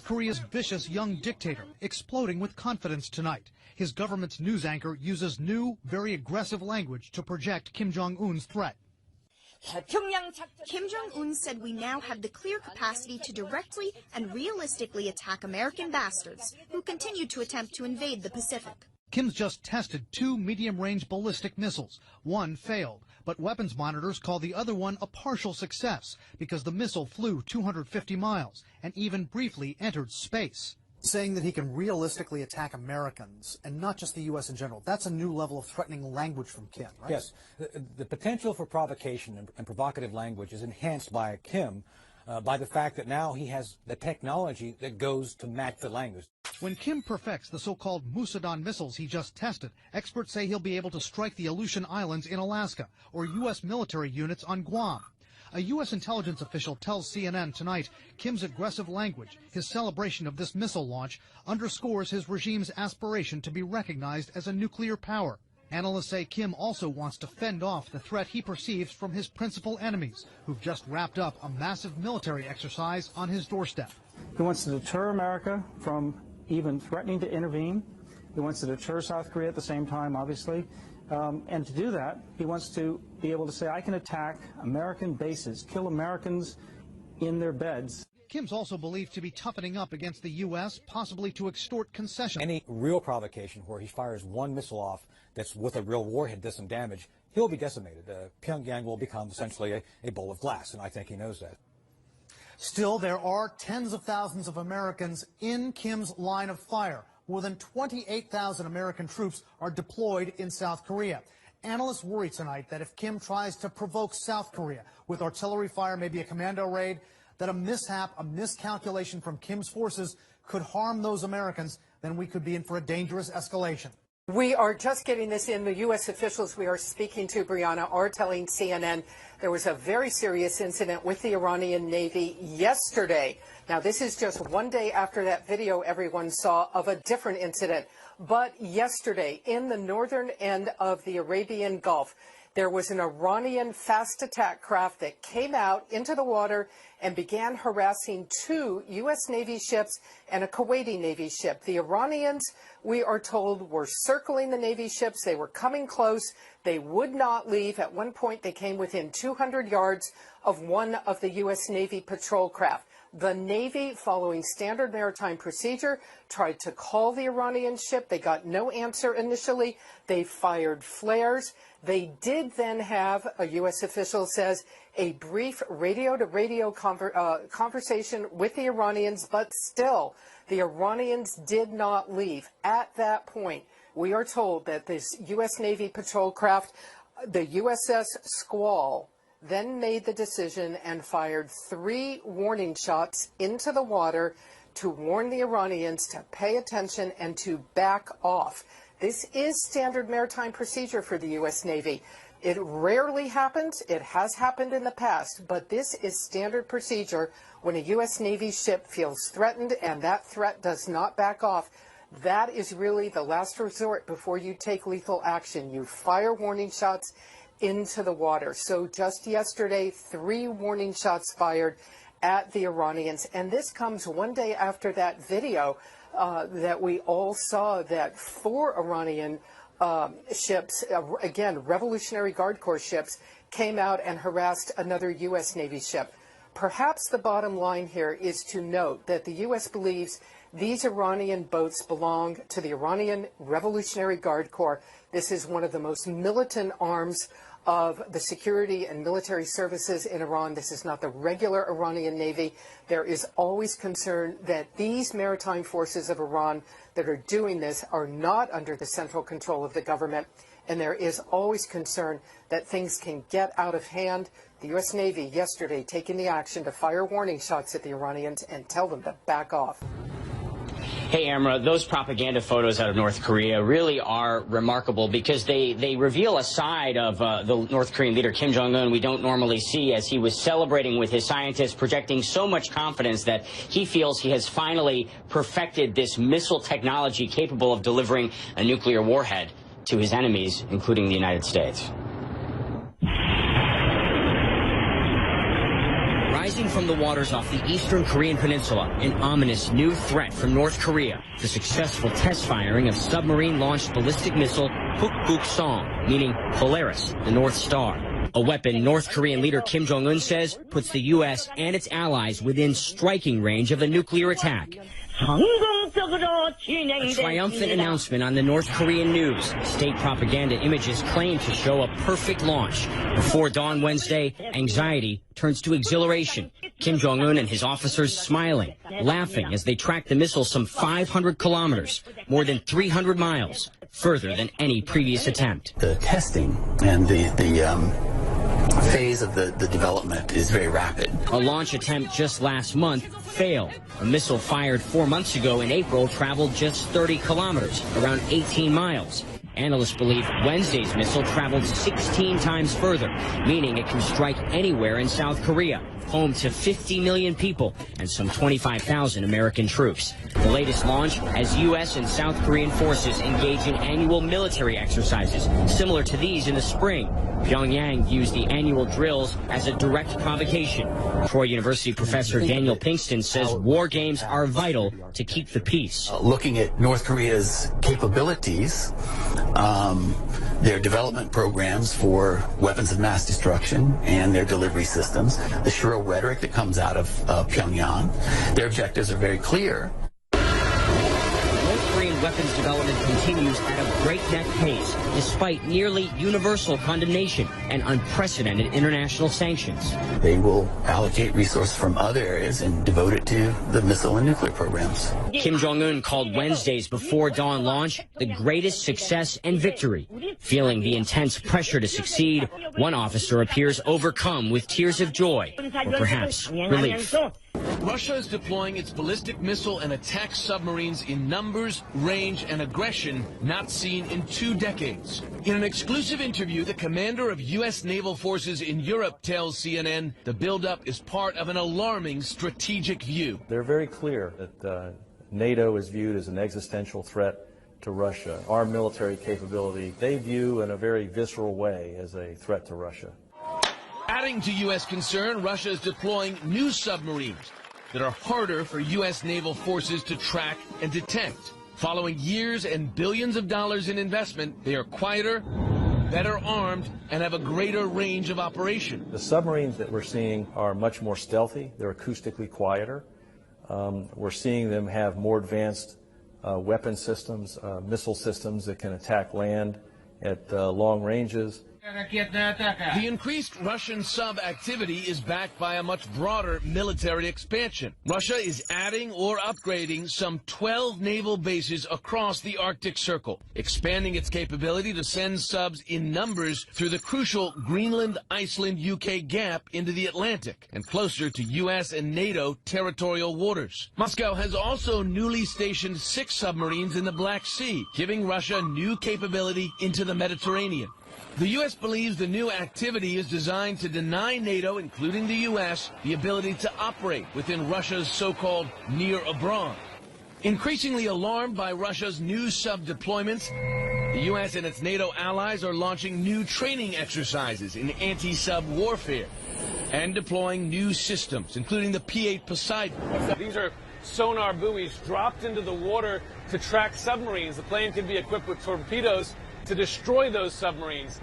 Korea's vicious young dictator, exploding with confidence tonight. His government's news anchor uses new, very aggressive language to project Kim Jong-un's threat. Kim Jong-un said we now have the clear capacity to directly and realistically attack American bastards who continue to attempt to invade the Pacific. Kim's just tested 2 medium-range ballistic missiles. One failed, but weapons monitors call the other one a partial success because the missile flew 250 miles and even briefly entered space. Saying that he can realistically attack Americans and not just the U.S. in general, that's a new level of threatening language from Kim, right? Yes. The potential for provocation and provocative language is enhanced by Kim by the fact that now he has the technology that goes to match the language. When Kim perfects the so-called Musadon missiles he just tested, experts say he'll be able to strike the Aleutian Islands in Alaska or U.S. military units on Guam. A U.S. intelligence official tells CNN tonight Kim's aggressive language, his celebration of this missile launch, underscores his regime's aspiration to be recognized as a nuclear power. Analysts say Kim also wants to fend off the threat he perceives from his principal enemies, who've just wrapped up a massive military exercise on his doorstep. He wants to deter America from even threatening to intervene. He wants to deter South Korea at the same time, obviously. And to do that, he wants to be able to say, I can attack American bases, kill Americans in their beds. Kim's also believed to be toughening up against the U.S., possibly to extort concessions. Any real provocation where he fires one missile off that's with a real warhead does some damage, he'll be decimated. Pyongyang will become essentially a bowl of glass, and I think he knows that. Still, there are tens of thousands of Americans in Kim's line of fire. More than 28,000 American troops are deployed in South Korea. Analysts worry tonight that if Kim tries to provoke South Korea with artillery fire, maybe a commando raid, that a mishap, a miscalculation from Kim's forces could harm those Americans, then we could be in for a dangerous escalation. We are just getting this in. The U.S. officials we are speaking to, Brianna, are telling CNN there was a very serious incident with the Iranian Navy yesterday. Now, this is just one day after that video everyone saw of a different incident. But yesterday, in the northern end of the Arabian Gulf, there was an Iranian fast attack craft that came out into the water and began harassing 2 U.S. Navy ships and a Kuwaiti Navy ship. The Iranians, we are told, were circling the Navy ships. They were coming close. They would not leave. At one point, they came within 200 yards of one of the U.S. Navy patrol craft. The Navy, following standard maritime procedure, tried to call the Iranian ship. They got no answer initially. They fired flares. They did then have, a U.S. official says, a brief radio-to-radio conversation with the Iranians, but still, the Iranians did not leave. At that point, we are told that this U.S. Navy patrol craft, the USS Squall, then made the decision and fired 3 warning shots into the water to warn the Iranians to pay attention and to back off. This is standard maritime procedure for the U.S. Navy. It rarely happens. It has happened in the past, but this is standard procedure when a U.S. Navy ship feels threatened and that threat does not back off. That is really the last resort before you take lethal action. You fire warning shots into the water. So just yesterday, 3 warning shots fired at the Iranians. And this comes one day after that video that we all saw that 4 Iranian ships, again, Revolutionary Guard Corps ships, came out and harassed another U.S. Navy ship. Perhaps the bottom line here is to note that the U.S. believes these Iranian boats belong to the Iranian Revolutionary Guard Corps. This is one of the most militant arms of the security and military services in Iran. This is not the regular Iranian Navy. There is always concern that these maritime forces of Iran that are doing this are not under the central control of the government, and there is always concern that things can get out of hand. The U.S. Navy yesterday taking the action to fire warning shots at the Iranians and tell them to back off. Hey, Amra, those propaganda photos out of North Korea really are remarkable because they reveal a side of the North Korean leader Kim Jong-un we don't normally see, as he was celebrating with his scientists, projecting so much confidence that he feels he has finally perfected this missile technology capable of delivering a nuclear warhead to his enemies, including the United States. Rising rising from the waters off the eastern Korean peninsula, an ominous new threat from North Korea, the successful test firing of submarine-launched ballistic missile Hukguk-song, meaning Polaris, the North Star. A weapon North Korean leader Kim Jong-Un says puts the U.S. and its allies within striking range of a nuclear attack. A triumphant announcement on the North Korean news. State propaganda images claim to show a perfect launch. Before dawn Wednesday, anxiety turns to exhilaration. Kim Jong-un and his officers smiling, laughing as they track the missile some 500 kilometers, more than 300 miles, further than any previous attempt. The testing and the phase of the development is very rapid. A launch attempt just last month failed. A missile fired 4 months ago in April traveled just 30 kilometers, around 18 miles. Analysts believe Wednesday's missile traveled 16 times further, meaning it can strike anywhere in South Korea, home to 50 million people and some 25,000 American troops. The latest launch as U.S. and South Korean forces engage in annual military exercises, similar to these in the spring. Pyongyang used the annual drills as a direct provocation. Troy University professor Daniel Pinkston says war games are vital to keep the peace. Looking at North Korea's capabilities, their development programs for weapons of mass destruction and their delivery systems, the shrill rhetoric that comes out of Pyongyang, their objectives are very clear. North Korean weapons development continues at a breakneck pace, despite nearly universal condemnation and unprecedented international sanctions. They will allocate resources from other areas and devote it to the missile and nuclear programs. Kim Jong-un called Wednesday's before dawn launch the greatest success and victory. Feeling the intense pressure to succeed, one officer appears overcome with tears of joy, or perhaps relief. Russia is deploying its ballistic missile and attack submarines in numbers, range, and aggression not seen in 2 decades. In an exclusive interview, the commander of U.S. naval forces in Europe tells CNN the buildup is part of an alarming strategic view. They're very clear that NATO is viewed as an existential threat to Russia. Our military capability, they view in a very visceral way as a threat to Russia. Adding to U.S. concern, Russia is deploying new submarines that are harder for U.S. naval forces to track and detect. Following years and billions of dollars in investment, they are quieter, better armed, and have a greater range of operation. The submarines that we're seeing are much more stealthy. They're acoustically quieter. We're seeing them have more advanced weapon systems, missile systems that can attack land at long ranges. The increased Russian sub-activity is backed by a much broader military expansion. Russia is adding or upgrading some 12 naval bases across the Arctic Circle, expanding its capability to send subs in numbers through the crucial Greenland-Iceland-UK gap into the Atlantic and closer to U.S. and NATO territorial waters. Moscow has also newly stationed 6 submarines in the Black Sea, giving Russia new capability into the Mediterranean. The U.S. believes the new activity is designed to deny NATO, including the U.S., the ability to operate within Russia's so-called near abroad. Increasingly alarmed by Russia's new sub-deployments, the U.S. and its NATO allies are launching new training exercises in anti-sub warfare and deploying new systems, including the P-8 Poseidon. These are sonar buoys dropped into the water to track submarines. The plane can be equipped with torpedoes to destroy those submarines.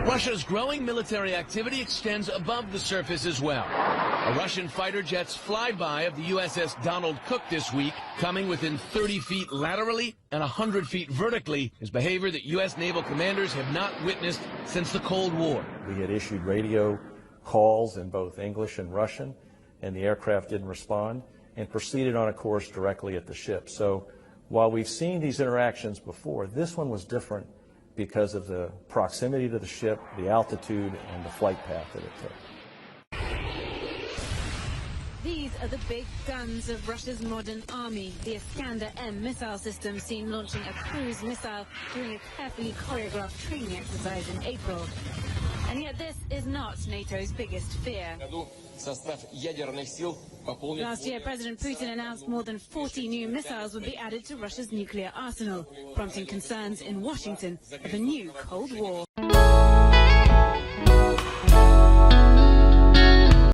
Russia's growing military activity extends above the surface as well. A Russian fighter jet's flyby of the USS Donald Cook this week, coming within 30 feet laterally and 100 feet vertically, is behavior that U.S. naval commanders have not witnessed since the Cold War. We had issued radio calls in both English and Russian, and the aircraft didn't respond and proceeded on a course directly at the ship. So while we've seen these interactions before, this one was different because of the proximity to the ship, the altitude, and the flight path that it took. These are the big guns of Russia's modern army. The Iskander-M missile system seen launching a cruise missile during a carefully choreographed training exercise in April. And yet this is not NATO's biggest fear. Last year, President Putin announced more than 40 new missiles would be added to Russia's nuclear arsenal, prompting concerns in Washington of a new Cold War.